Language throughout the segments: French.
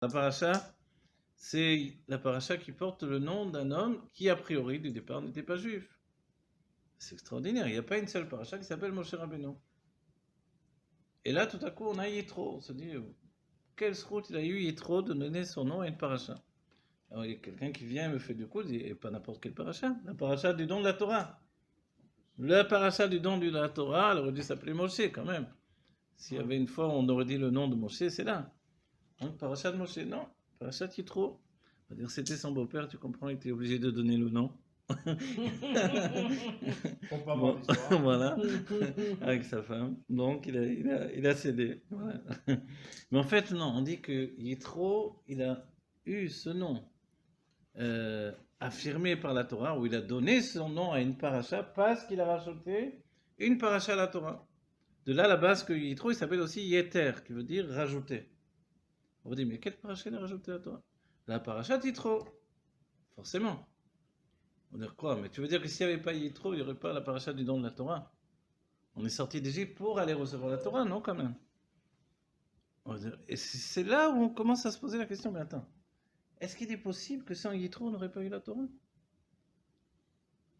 La paracha, c'est la paracha qui porte le nom d'un homme qui, a priori, du départ, n'était pas juif. C'est extraordinaire. Il n'y a pas une seule paracha qui s'appelle Moshe Rabbeinu. Et là, tout à coup, on a Yitro. On se dit, quel srout il a eu Yitro de donner son nom à une paracha. Alors, il y a quelqu'un qui vient et me fait du coup, dit, et pas n'importe quelle paracha, la paracha du don de la Torah. La paracha du don de la Torah, elle aurait dû s'appeler Moshe quand même. S'il y avait une fois où on aurait dit le nom de Moshe, c'est là. Donc, paracha de Moshe, non. Paracha de Yitro. On va dire c'était son beau-père, tu comprends, il était obligé de donner le nom. Faut pas voir Bon, l'histoire. voilà, avec sa femme. Donc il a cédé. Voilà. Mais en fait, non, on dit que Yitro, il a eu ce nom affirmé par la Torah, où il a donné son nom à une paracha parce qu'il a rajouté une paracha à la Torah. De là, la base que Yitro, il s'appelle aussi Yeter, qui veut dire rajouter. On va dire, mais quelle paracha il a rajouté à la Torah? La paracha de Yitro, forcément. On va dire quoi? Mais tu veux dire que s'il n'y avait pas Yitro, il n'y aurait pas la paracha du don de la Torah? On est sorti d'Égypte pour aller recevoir la Torah, non, quand même. Et c'est là où on commence à se poser la question, mais attends, est-ce qu'il est possible que sans Yitro, on n'aurait pas eu la Torah?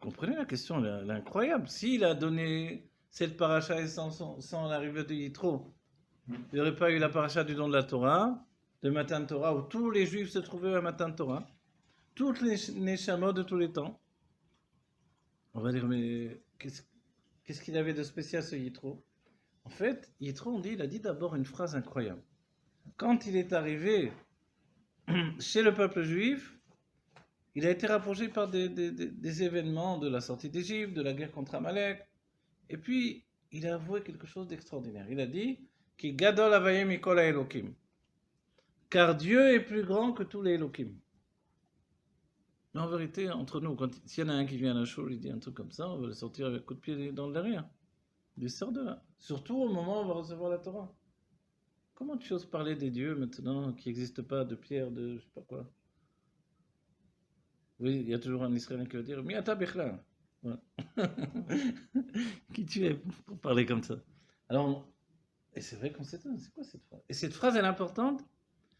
Comprenez la question, elle est incroyable. S'il a donné cette paracha sans l'arrivée de Yitro, il n'y aurait pas eu la paracha du don de la Torah, de Matan Torah, où tous les juifs se trouvaient à Matan Torah, toutes les Neshamot de tous les temps. On va dire, mais qu'est-ce qu'il avait de spécial ce Yitro? En fait, Yitro, on dit, il a dit d'abord une phrase incroyable. Quand il est arrivé chez le peuple juif, il a été rapproché par des événements de la sortie d'Égypte, de la guerre contre Amalek, et puis il a avoué quelque chose d'extraordinaire. Il a dit Ki gadol avayem mikol Elokim, car Dieu est plus grand que tous les Elokim. Mais en vérité, entre nous, s'il y en a un qui vient à la show, il dit un truc comme ça, on va le sortir avec un coup de pied dans le derrière. Il sort de là. Surtout au moment où on va recevoir la Torah. Comment tu oses parler des dieux maintenant qui n'existent pas, de pierre, de je sais pas quoi? Oui, il y a toujours un Israélien qui va dire Miata Bechla. Voilà. Qui tu es pour parler comme ça? Alors, et c'est vrai qu'on s'étonne, c'est quoi cette phrase? Et cette phrase, elle est importante.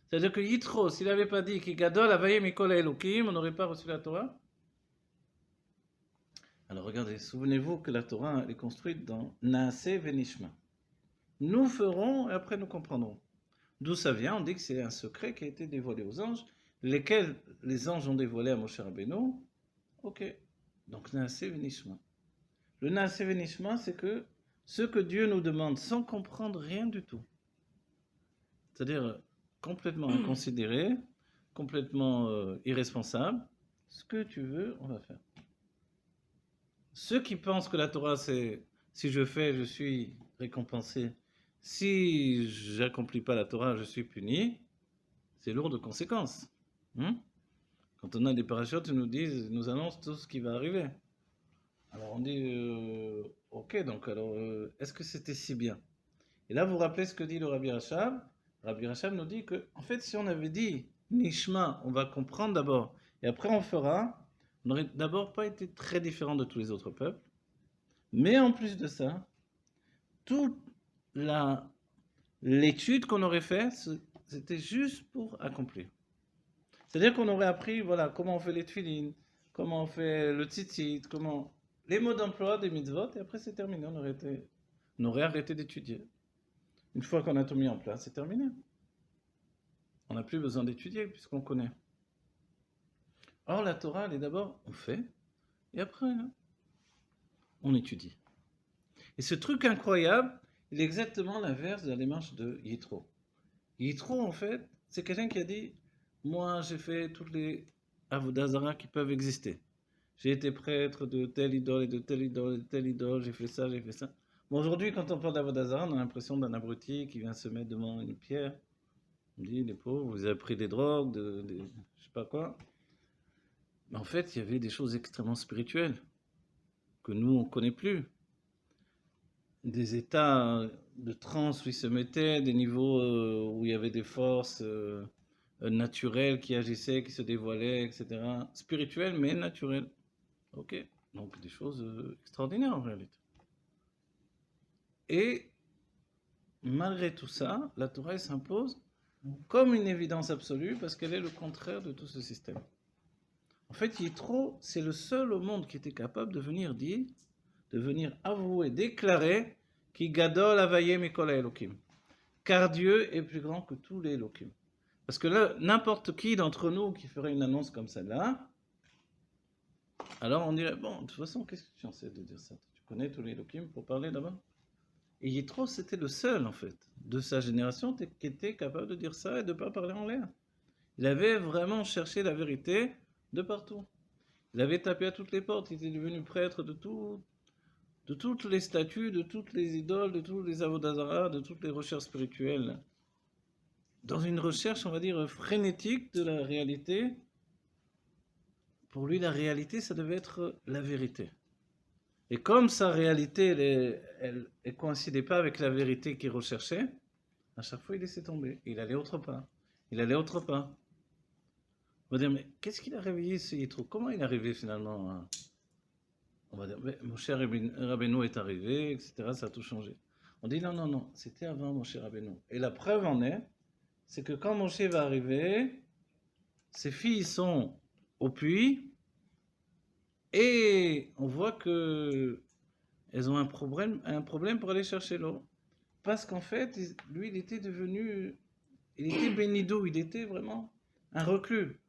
C'est-à-dire que Yitro, s'il n'avait pas dit Ki Gadol Avaye Mikol Elokim, on n'aurait pas reçu la Torah. Alors regardez, souvenez-vous que la Torah elle est construite dans Naase Venishma. Nous ferons et après nous comprendrons. D'où ça vient? On dit que c'est un secret qui a été dévoilé aux anges, lesquels les anges ont dévoilé à Moshe Rabbeinu. Ok. Donc Naase Venishma. Le Naase Venishma, c'est que ce que Dieu nous demande sans comprendre rien du tout. C'est-à-dire complètement inconsidéré, complètement irresponsable. Ce que tu veux, on va faire. Ceux qui pensent que la Torah, c'est si je fais, je suis récompensé. Si j'accomplis pas la Torah, je suis puni. C'est lourd de conséquences. Hein? Quand on a des parachutes, ils nous disent, ils nous annoncent tout ce qui va arriver. Alors on dit, ok, donc alors, est-ce que c'était si bien? Et là, vous vous rappelez ce que dit le Rabbi Rachab? Rabbi Rachab nous dit que, en fait, si on avait dit Nishma, on va comprendre d'abord, et après on fera, on n'aurait d'abord pas été très différent de tous les autres peuples. Mais en plus de ça, toute l'étude qu'on aurait faite, c'était juste pour accomplir. C'est-à-dire qu'on aurait appris, voilà, comment on fait les tefilines, comment on fait le tzitzit, comment les mots d'emploi des mitzvot, et après c'est terminé, on aurait arrêté d'étudier. Une fois qu'on a tout mis en place, c'est terminé. On n'a plus besoin d'étudier puisqu'on connaît. Or, la Torah, elle est d'abord, on fait, et après, hein, on étudie. Et ce truc incroyable, il est exactement l'inverse de la démarche de Yitro. Yitro, en fait, c'est quelqu'un qui a dit moi, j'ai fait toutes les avodas zarah qui peuvent exister. J'ai été prêtre de telle idole et de telle idole et de telle idole, j'ai fait ça, j'ai fait ça. Bon, aujourd'hui, quand on parle d'avodas zarah, on a l'impression d'un abruti qui vient se mettre devant une pierre. On dit les pauvres, vous avez pris des drogues, je sais pas quoi. Mais en fait, il y avait des choses extrêmement spirituelles que nous, on ne connaît plus. Des états de transe où ils se mettaient, des niveaux où il y avait des forces naturelles qui agissaient, qui se dévoilaient, etc. Spirituelles, mais naturelles. Ok. Donc des choses extraordinaires en réalité. Et malgré tout ça, la Torah s'impose comme une évidence absolue parce qu'elle est le contraire de tout ce système. En fait, Yitro, c'est le seul au monde qui était capable de venir dire, de venir avouer, déclarer qui gadol avaye mikol Elohim. Car Dieu est plus grand que tous les Elohim. Parce que là, n'importe qui d'entre nous qui ferait une annonce comme celle-là, alors on dirait, bon, de toute façon, qu'est-ce que tu en sais de dire ça? Tu connais tous les Elohim pour parler d'abord? Et Yitro, c'était le seul, en fait, de sa génération qui était capable de dire ça et de ne pas parler en l'air. Il avait vraiment cherché la vérité de partout. Il avait tapé à toutes les portes, il était devenu prêtre de toutes les statues, de toutes les idoles, de tous les avodazara, de toutes les recherches spirituelles. Dans une recherche, on va dire, frénétique de la réalité. Pour lui, la réalité, ça devait être la vérité. Et comme sa réalité, elle ne coïncidait pas avec la vérité qu'il recherchait, à chaque fois, il laissait tomber. Il allait autre part. Il allait autre part. On va dire, mais qu'est-ce qu'il a réveillé ce Yitro? Comment il est arrivé finalement à... On va dire, mon cher Rabbeinu est arrivé, etc. Ça a tout changé. On dit, non, non, non, c'était avant mon cher Rabbeinu. Et la preuve en est, c'est que quand Moshe va arriver, ses filles sont au puits, et on voit que elles ont un problème pour aller chercher l'eau. Parce qu'en fait, lui, il était bénidou, il était vraiment un reclus,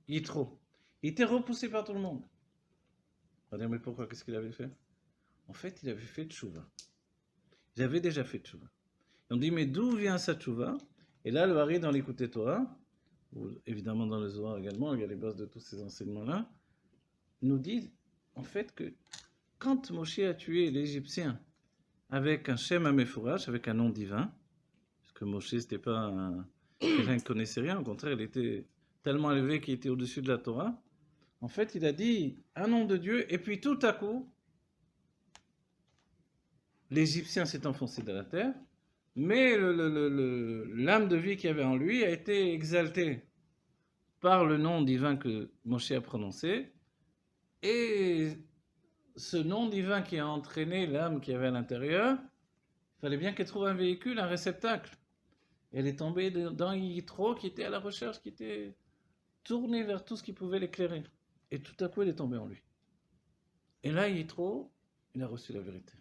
Yitro. Il était repoussé par tout le monde. On va dire, mais pourquoi? Qu'est-ce qu'il avait fait? En fait, il avait fait tchouva. Il avait déjà fait tchouva. Et on dit, mais d'où vient sa tchouva? Et là, le Hari dans l'Écouté Torah, ou évidemment dans le Zohar également, il y a les bases de tous ces enseignements-là, nous dit en fait que quand Moshe a tué l'Égyptien avec un Shem Amefourash, avec un nom divin, parce que Moshe, c'était pas quelqu'un qui connaissait rien, au contraire, il était tellement élevé qu'il était au-dessus de la Torah. En fait, il a dit un nom de Dieu, et puis tout à coup, l'Égyptien s'est enfoncé dans la terre, mais l'âme de vie qu'il y avait en lui a été exaltée par le nom divin que Moshe a prononcé, et ce nom divin qui a entraîné l'âme qui avait à l'intérieur, il fallait bien qu'elle trouve un véhicule, un réceptacle. Elle est tombée dans Yitro qui était à la recherche, qui était tourné vers tout ce qui pouvait l'éclairer. Et tout à coup, elle est tombée en lui. Et là, Yitro, il a reçu la vérité.